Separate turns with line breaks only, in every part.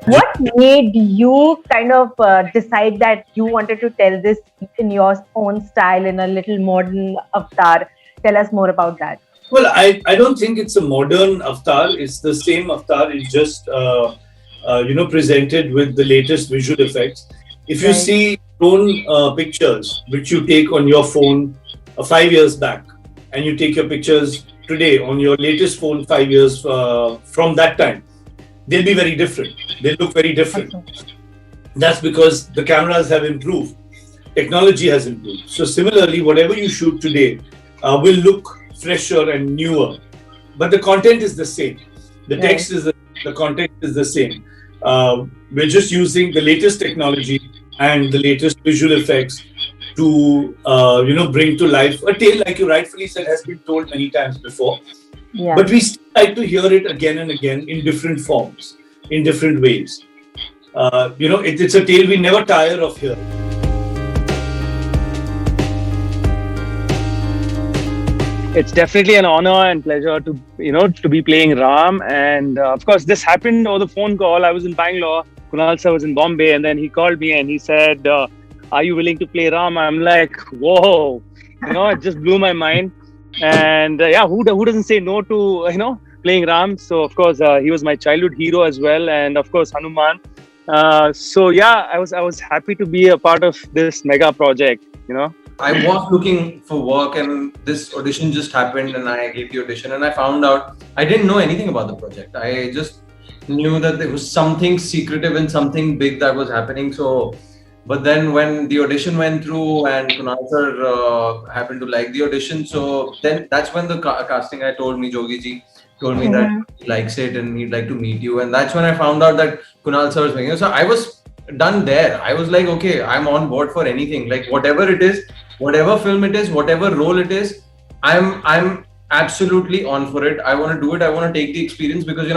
What made you kind of decide that you wanted to tell this in your own style, in a little modern avatar? Tell us more about that.
Well, I don't think it's a modern avatar. It's the same avatar. It's just presented with the latest visual effects. If you
Right.
see drone pictures which you take on your phone 5 years back, and you take your pictures today on your latest phone 5 years from that time, they'll be very different. They'll look very different.
Okay.
That's because the cameras have improved, technology has improved. So similarly, whatever you shoot today will look fresher and newer, but the content is the same. The
Right.
text is the content is the same. We're just using the latest technology and the latest visual effects to bring to life a tale, like you rightfully said, has been told many times before.
Yeah.
But we still like to hear it again and again in different forms, in different ways. It's a tale we never tire of hearing.
It's definitely an honor and pleasure to be playing Ram, and of course this happened over the phone call. I was in Bangalore, Kunal sir was in Bombay, and then he called me and he said, "Are you willing to play Ram?" I'm like, "Whoa!" It just blew my mind. And yeah, who doesn't say no to playing Ram? So of course he was my childhood hero as well, and of course Hanuman. So yeah, I was happy to be a part of this mega project.
I was looking for work, and this audition just happened, and I gave the audition, and I found out I didn't know anything about the project. I just knew that there was something secretive and something big that was happening. So, but then when the audition went through and Kunal sir happened to like the audition, so then that's when the casting guy told me, Jogi ji told me that he likes it and he'd like to meet you, and that's when I found out that Kunal sir was making it. So I was done there. I was like, okay, I'm on board for anything, like whatever it is, whatever film it is, whatever role it is, I'm absolutely on for it. I want to do it. I want to take the experience because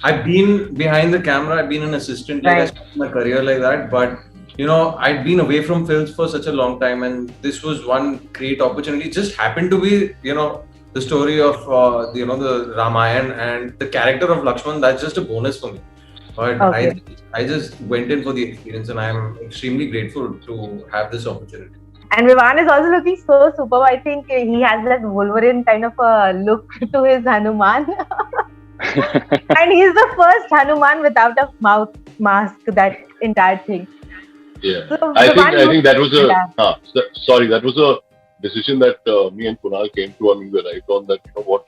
I've been behind the camera. I've been an assistant. Like I started my career like that, but I'd been away from films for such a long time, and this was one great opportunity. It just happened to be the story of the Ramayana and the character of Lakshman. That's just a bonus for me. But
Okay.
I just went in for the experience, and I'm extremely grateful to have this opportunity.
And Vivan is also looking so superb. I think he has that Wolverine kind of a look to his Hanuman. And he's the first Hanuman without a mouth mask, that entire thing.
Yeah,
So,
I
Vivan,
think that was a
yeah.
sorry, that was a decision that me and Kunal came to, and we were right on that. What,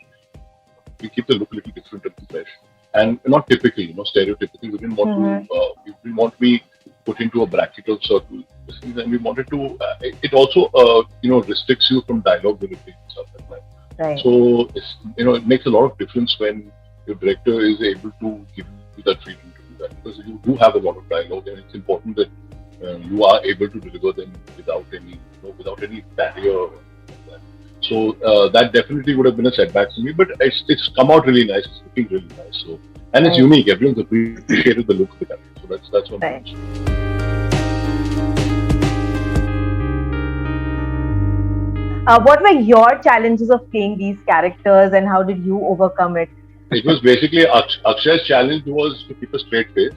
we keep the look a little different and fresh, and not typical, stereotypical. We didn't want to we didn't want to be put into a bracket of circle, and we wanted to. It also restricts you from dialogue delivery and stuff like that.
Right.
So it makes a lot of difference when your director is able to give you that freedom to do that, because you do have a lot of dialogue, and it's important that you are able to deliver them without any barrier. Like that. So that definitely would have been a setback for me, but it's come out really nice. It's looking really nice. So, and it's unique. Everyone's appreciated the look of the character. So that's one.
Right. What were your challenges of playing these characters, and how did you overcome it?
It was basically Akshay's challenge was to keep a straight face.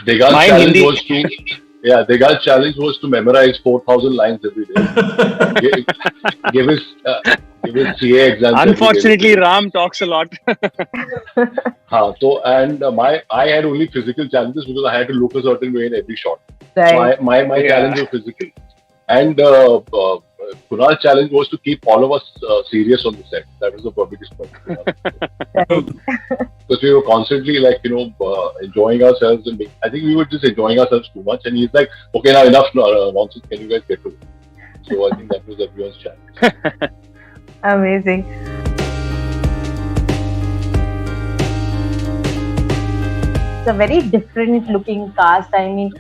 Degal's
Mine
challenge
Hindi.
was to Degal's challenge was to memorize 4,000 lines every day. give his CA exams.
Unfortunately, Ram talks a lot.
So I had only physical challenges because I had to look a certain way in every shot.
Right.
My challenge was physical, and Kunal's challenge was to keep all of us serious on the set. That was the biggest point. Because we were constantly enjoying ourselves, and I think we were just enjoying ourselves too much. And he's like, "Okay, now enough nonsense. Can you guys get to it?" So I think that was everyone's challenge.
Amazing. It's a very different looking cast. I mean,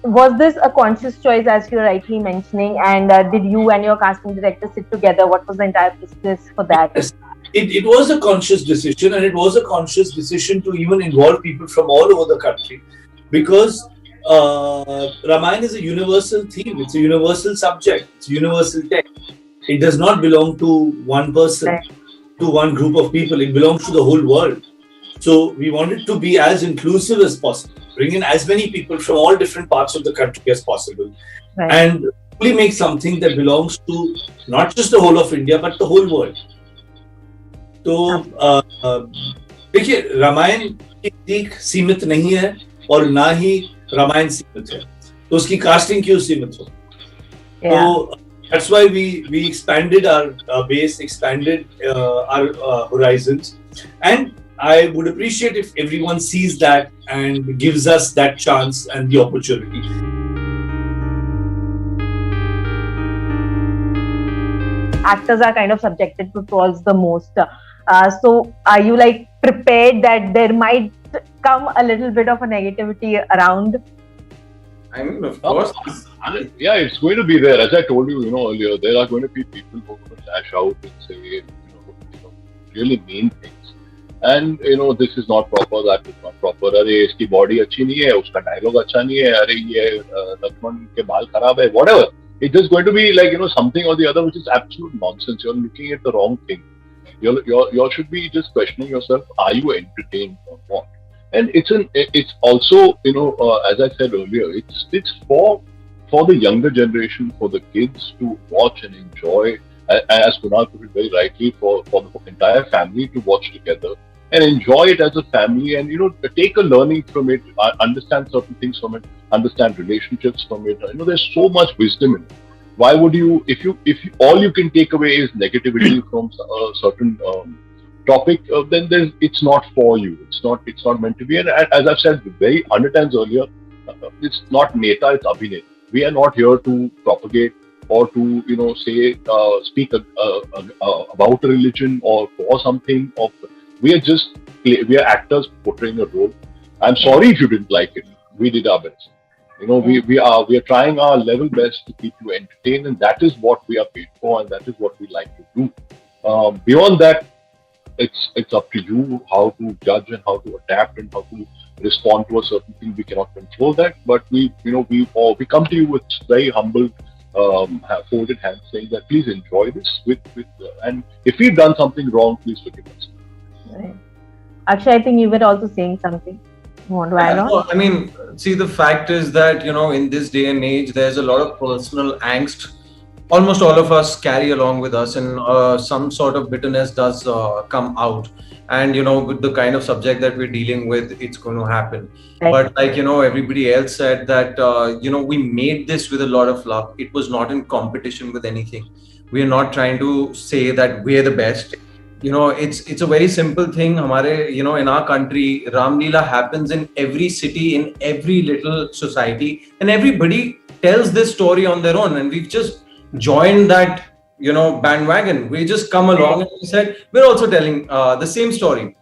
was this a conscious choice, as you're rightly mentioning? And did you and your casting director sit together? What was the entire process for that?
Yes. It was a conscious decision, and it was a conscious decision to even involve people from all over the country, because Ramayana is a universal theme. It's a universal subject. It's a universal text. It does not belong to one person, to one group of people. It belongs to the whole world. So we wanted to be as inclusive as possible, bring in as many people from all different parts of the country as possible,
Right.
and really make something that belongs to not just the whole of India but the whole world. तो देखिए, रामायण की सीख सीमित नहीं है और ना ही रामायण सीमित है, तो उसकी कास्टिंग क्यों सीमित हो?
Yeah.
So that's why we expanded our base, expanded our horizons, and I would appreciate if everyone sees that and gives us that chance and the opportunity.
Actors are kind of subjected to trolls the most. So are you like prepared that there might come a little bit of a negativity around?
I mean, of course.
Yeah, it's going to be there. As I told you, earlier, there are going to be people who are going to lash out and say, really mean things. And this is not proper, that is not proper. अरे इसकी body अच्छी नहीं है, उसका dialogue अच्छा नहीं है, अरे ये लक्ष्मण के बाल खराब है, whatever. It's just going to be like something or the other, which is absolute nonsense. You're looking at the wrong thing. You should be just questioning yourself: are you entertained or not? And it's also as I said earlier, it's for the younger generation, for the kids to watch and enjoy. As Kunal put it very rightly, for the entire family to watch together and enjoy it as a family, and take a learning from it, understand certain things from it, understand relationships from it. There's so much wisdom in it. Why would you, if all you can take away is negativity from a certain topic, then it's not for you. It's not meant to be. And as I've said very 100 times earlier, it's not Neta, it's Abhineta. We are not here to propagate or to speak about a religion or for something. We are actors portraying a role. I'm sorry if you didn't like it. We did our best. We are trying our level best to keep you entertained, and that is what we are paid for, and that is what we like to do. Beyond that, it's up to you how to judge and how to adapt and how to respond to a certain thing. We cannot control that, but we come to you with very humble, folded hands, saying that please enjoy this and if we've done something wrong, please forgive us.
Right. Akshay, I think you were also saying something. You want to add on?
I mean, see, the fact is that in this day and age, there's a lot of personal angst. Almost all of us carry along with us, and some sort of bitterness does come out. And with the kind of subject that we're dealing with, it's going to happen.
Right.
But like everybody else said that we made this with a lot of love. It was not in competition with anything. We are not trying to say that we're the best. It's a very simple thing. In our country, Ram Leela happens in every city, in every little society, and everybody tells this story on their own. And we've just joined that, bandwagon. We just come along and we said, we're also telling the same story.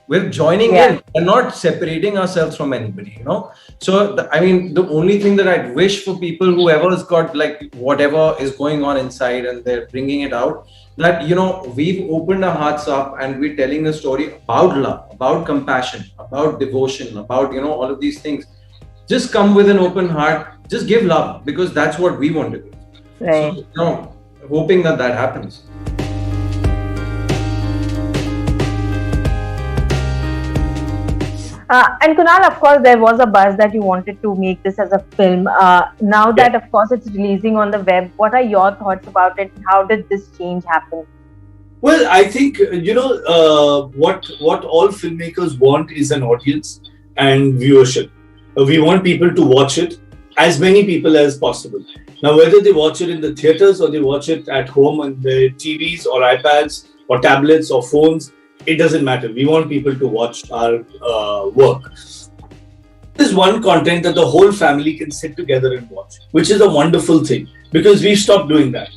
We're joining in. We're not separating ourselves from anybody, So, the only thing that I'd wish for people, whoever has got like whatever is going on inside and they're bringing it out, that, we've opened our hearts up and we're telling a story about love, about compassion, about devotion, about, all of these things. Just come with an open heart. Just give love, because that's what we want to do.
Right.
So, hoping that happens.
And Kunal, of course, there was a buzz that you wanted to make this as a film. Now that, of course, it's releasing on the web, what are your thoughts about it? How did this change happen?
Well, I think, what all filmmakers want is an audience and viewership. We want people to watch it, as many people as possible. Now, whether they watch it in the theaters or they watch it at home on their TVs or iPads or tablets or phones, it doesn't matter. We want people to watch our work. There's one content that the whole family can sit together and watch, which is a wonderful thing, because we've stopped doing that.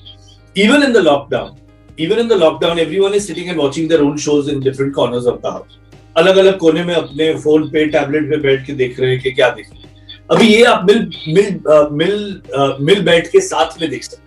Even in the lockdown, everyone is sitting and watching their own shows in different corners of the house. अलग-अलग कोने में अपने phone पे, tablet पे बैठ के देख रहे हैं कि क्या देख रहे हैं. अभी ये आप मिल बैठ के साथ में देख सकते हैं.